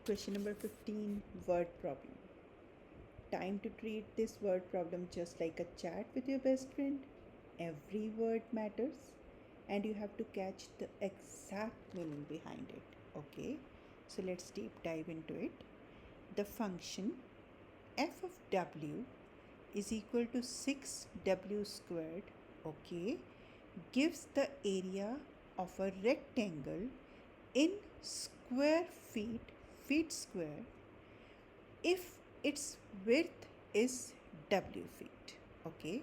Question number 15, word problem. Time to treat this word problem just like a chat with your best friend. Every word matters and you have to catch the exact meaning behind it. Okay, so let's deep dive into it. The function f of w is equal to 6w squared, okay, gives the area of a rectangle in square feet square, if its width is w feet. Okay,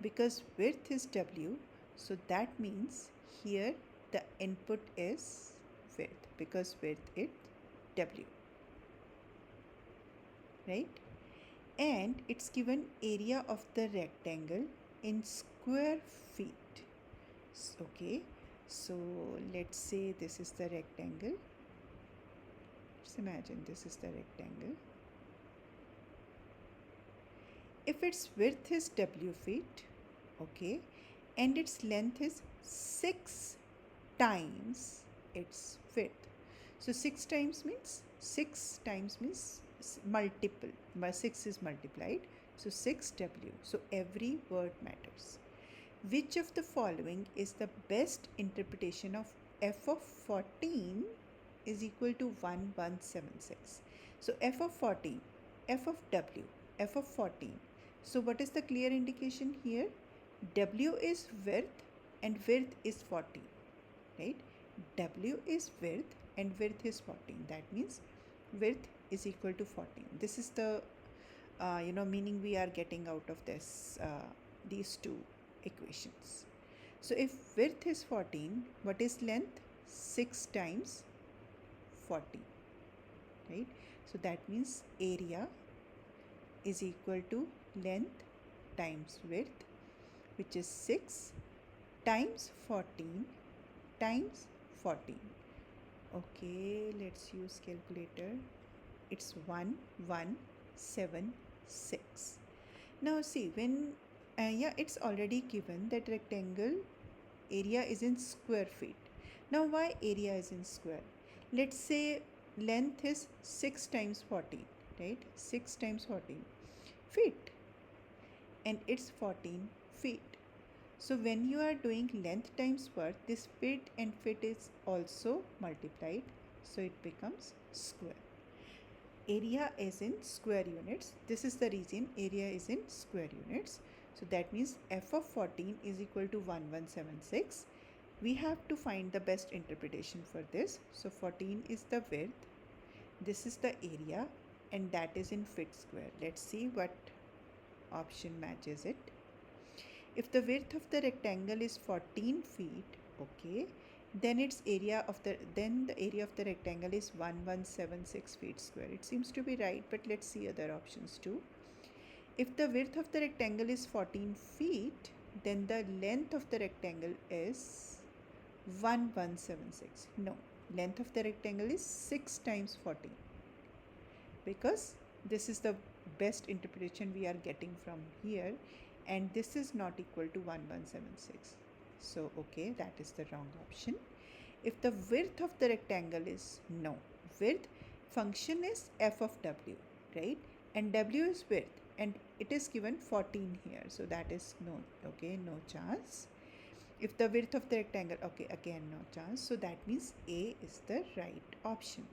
because width is w, so that means here the input is width, because width is w, right? And it's given area of the rectangle in square feet. Okay, so let's say this is the rectangle. Just imagine this is the rectangle. If its width is w feet, okay, and its length is 6 times its width. So 6 times means multiple, 6 is multiplied, so 6w. So every word matters. Which of the following is the best interpretation of f of 14 is equal to 1176? So f of 14, f of w, f of 14. So what is the clear indication here? W is width and width is 14, right? W is width and width is 14. That means width is equal to 14. This is the meaning we are getting out of these two equations. So if width is 14, what is length? 6 times 14, right? So that means area is equal to length times width, which is 6 times 14 times 14. Okay, let's use calculator. It's 1176. Now see, when it's already given that rectangle area is in square feet. Now why area is in square? Let's say length is 6 times 14, right? 6 times 14 feet and it's 14 feet. So when you are doing length times width, this width and width is also multiplied, so it becomes square. Area is in square units. This is the reason area is in square units. So that means f of 14 is equal to 1176. We have to find the best interpretation for this. So 14 is the width, this is the area, and that is in feet square. Let's see what option matches it. If the width of the rectangle is 14 feet, okay, then its area of the area of the rectangle is 1176 feet square. It seems to be right, but let's see other options too. If the width of the rectangle is 14 feet, then the length of the rectangle is 1176. No, length of the rectangle is 6 times 14, because this is the best interpretation we are getting from here, and this is not equal to 1176. So okay, that is the wrong option. If the width of the rectangle is, no, width function is f of w, right? And w is width and it is given 14 here, so that is no, okay, no chance. If the width of the rectangle, okay, again no chance, so that means A is the right option.